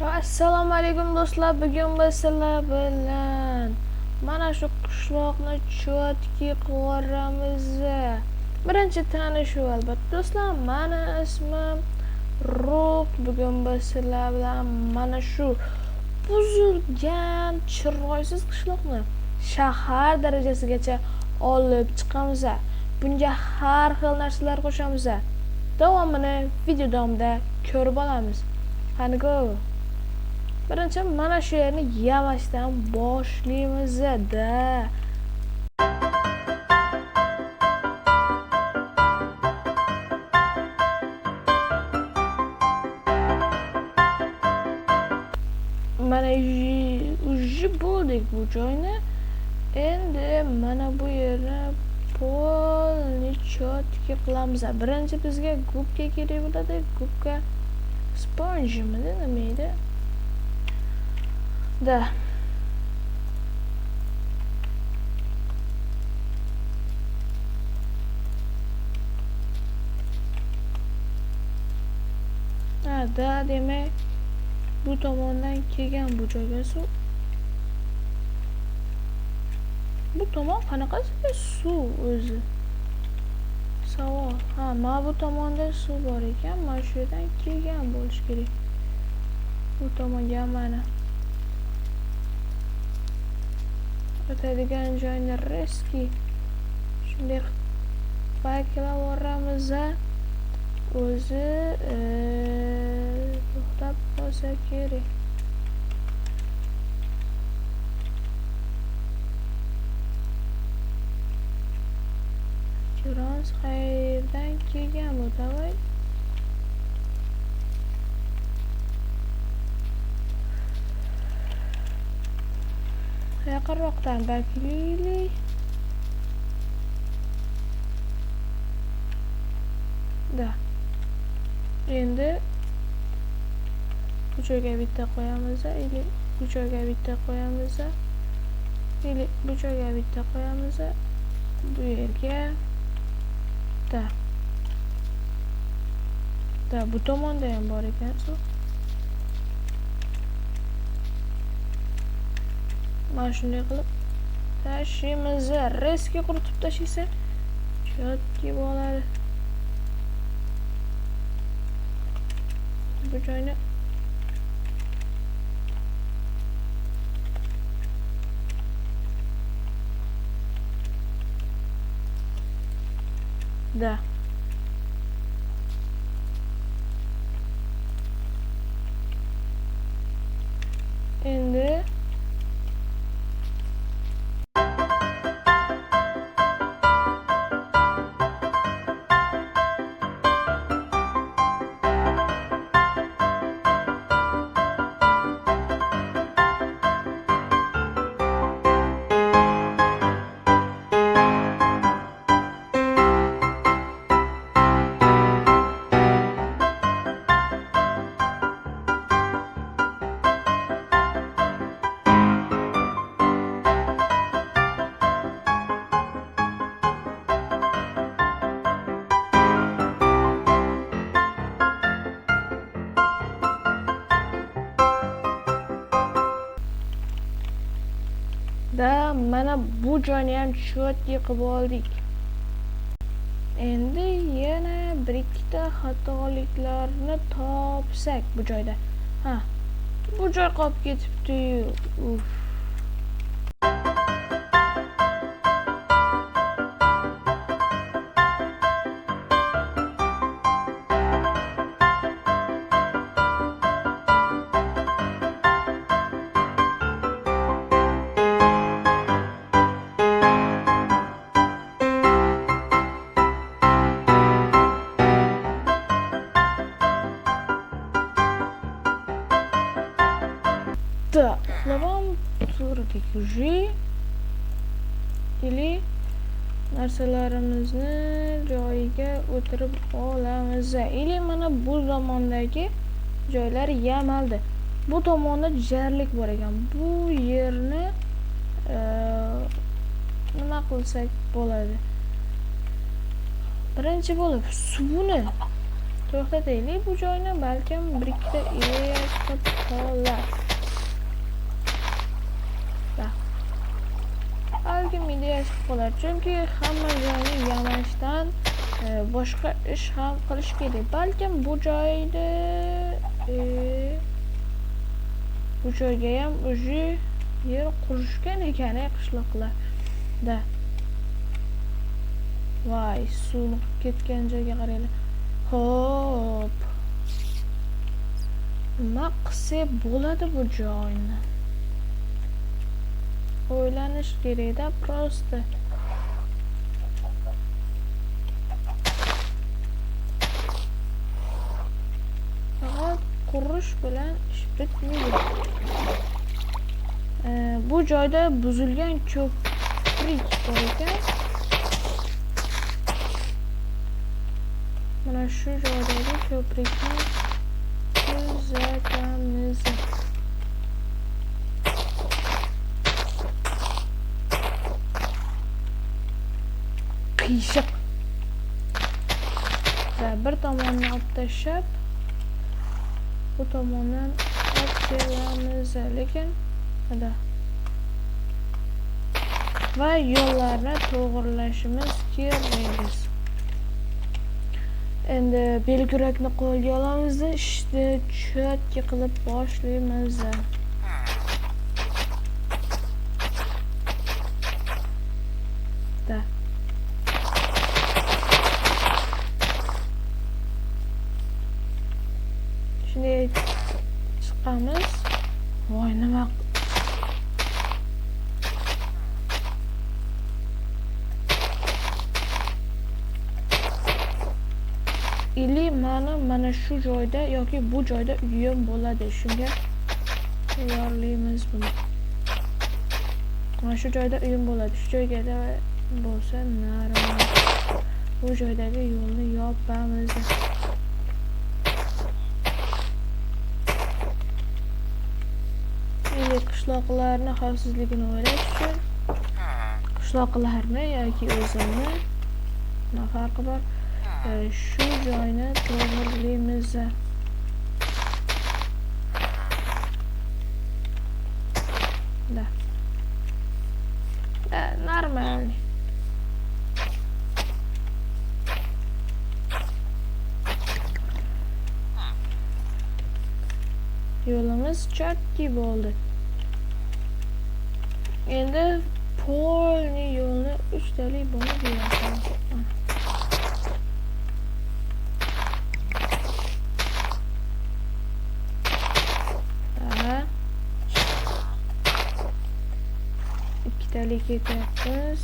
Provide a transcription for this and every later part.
Assalomu alaykum do'stlar, bugun biz sizlar bilan mana shu qishloqni chotki qilamiz. Birinchi tanishuv albatta do'stlar, meni ismim Ruh. Bugun biz sizlar bilan mana shu buzilgan, chiroysiz qishloqni shahar darajasigacha olib chiqamiz. Bunga har xil narsalar qo'shamiz. Davomini video davomida ko'rib olamiz. Qani go. Birinchi mana shu yerni yamashdan boshlaymiz da. Mana uji bo'ldik bu joyni. Endi mana bu yerni polni chotki qilamiz. Birinchi bizga gubka kerak bo'ladi. Gubka sponjimidi nima edi? Da. Da demak bu tomondan kelgan bu joyga suv. Bu tomon qanaqasi suv o'zi? Savol. Mana bu tomonda suv bor ekan, mana shu yerdan kelgan bo'lish kerak. Bu tomonga mana o'tadigan joyni reski shunday baklab boramiz. O'zi to'xtab qolsa kerak. Chirons qayerdan kelgan bu davay? Yaqinroqdan baklaylik. Da. Endi bu joyga bitta qo'yamiz, ili bu joyga bitta qo'yamiz, ili bu joyga bitta qo'yamiz. Bu yerga da bu tomonda ham bor ekan suv. Mana shunday qilib tashlaymiz. Reski quritib tashlaysa chotki bo'ladi. Bu joyni da endi mana bu joyni ham chotki qilib oldik. Endi yana bir ikkita xatoliklarni topsak bu joyda. Bu joy qolib ketibdi. Uxlab turdik уже. Ili narsalarimizni joyiga o'tirib olamiz. Ili mana bu zamondagi joylar yamaldi. Bu tomonda jarlik bor ekan. Bu yerni nima qilsak bo'ladi? Birinchi bo'lib To'xtataylik bu joyni, balkim bir ikkita ideya chiqib qolar. Balkim ideya chiqib qolar, chunki hamma joyni yamashdan boshqa ish ham qilish kerak. Balkim bu joyda bu joyga ham уже yer qurishgan ekan qishloqlarda. Voy, suv ketgan joyga qaranglar. Hop. Nima qilsa bo'ladi bu joyni? O'ylanish kerak-da, prosta. Faqat qurish bilan ish bitmaydi. Bu joyda buzilgan ko'prik bor ekan. Mana shu joydagi ko'prikni tuzatamiz. Qiyshiq. Va bir tomonni olib tashlab, bu tomondan olib kelamiz, lekin va yo'llarni to'g'rilashimiz kerak. Endi belgirakni qo'lga olamiz, ishni cho'tki qilib boshlaymiz. Shunday chiqamiz. Voy, nima ili mana shu joyda yoki bu joyda uyim bo'ladi. Shunga tayyorlaymiz buni. Mana shu joyda uyim bo'ladi. Shu joyga da bo'lsa narma. Bu joydagi yo'lni yopamiz. Qishloqlarni xavfsizligini o'ylash uchun qishloqlarni yoki o'zimni nima farqi bor? Shu joyni to'g'irlaymiz. Normal. Yo'limiz chotki bo'ldi. Endi polni yo'lni 3 talik bo'lib beramiz. Ikkitalik ketyapmiz.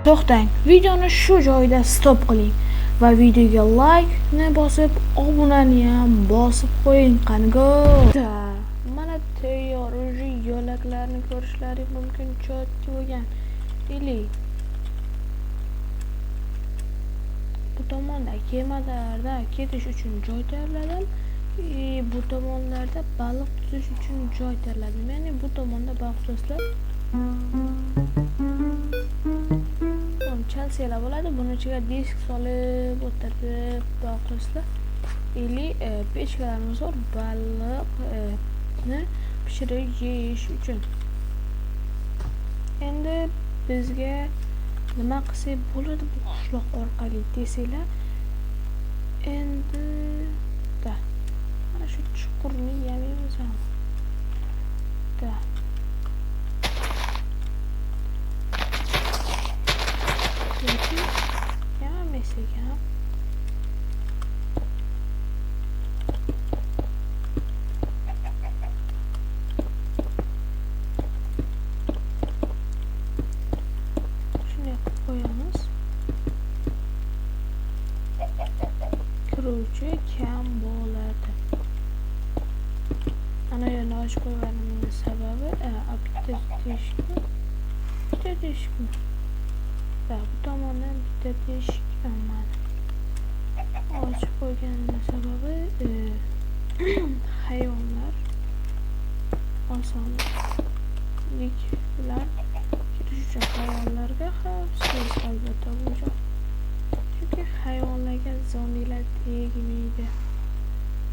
To'xtang, videoni shu joyda stop qiling va videoga like ni bosib, obunani ham bosib qo'ying qanigo. Mana tayyor yo'laklarni ko'rishlaring mumkin, chotki bo'lgan. Ili bu tomonda kemalarda ketish uchun joy tayyorladim. Bu tomonlarda baliq tutish uchun joy tayyorladim. Ya'ni bu tomonda baqsoslar chalselar bo'ladi. Buni ichiga disk solib o'tirib baqsoslar ili pechkalarimiz bor baliqni pishirib yeyish uchun. Endi bizga nima qilsak bo'ladi bu qishloq orqali desanglar, endi mana shu chuqurni yamaymiz ham. Yamamaysak ham shunday qilib qo'yamiz. Kiruvchi kam bo'ladi. Ana yana ochib qo'yganimning sababi bitta teshikmi? Bu tomondan bitta teshik mana ochib qo'yganimning sababi hayvonlar osonlik bilan kirish uchun. Hayvonlarga xavfsiz albatta bu joy. Chunki hayvonlarga zombilar tegmaydi.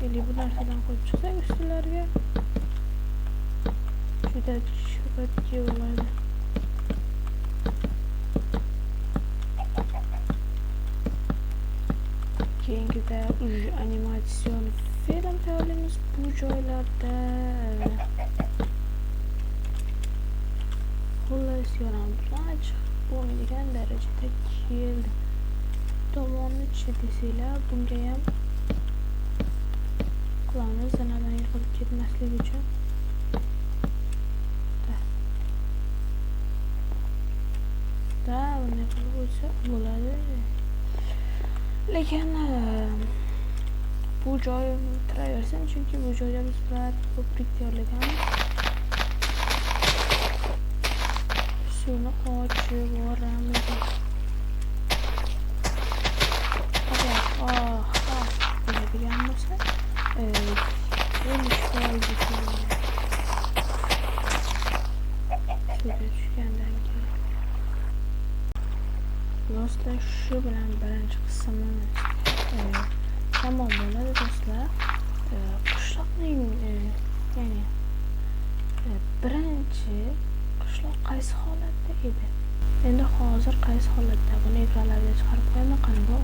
Endi bu narsadan qo'yib chiqsak ustilariga juda chiroyli bo'ladi. Keyingida animatsion film tayyorlaymiz bu joylarda. Xullas yo'lam bilan chiqib bo'lmaydigan darajada keldi. Tomonni chi desanglar, bunga ham qilamiz zanadan yiqilib ketmasligi uchun. Bunday qilib o'tsa bo'ladi. Lekin bu joy turaversin, chunki bu joyda biz ko'prik tayyorlaganmiz. Suvni ochib yuboramiz. Bo'ladigan bo'lsa, tushgandan keyin do'stlar, shu bilan birinchi qismimiz tamom bo'ladi do'stlar. Qishloqning ya'ni birinchi qishloq qaysi holatda edi, endi hozir qaysi holatda, buni ekranlarga chiqarib qo'yaman qani bu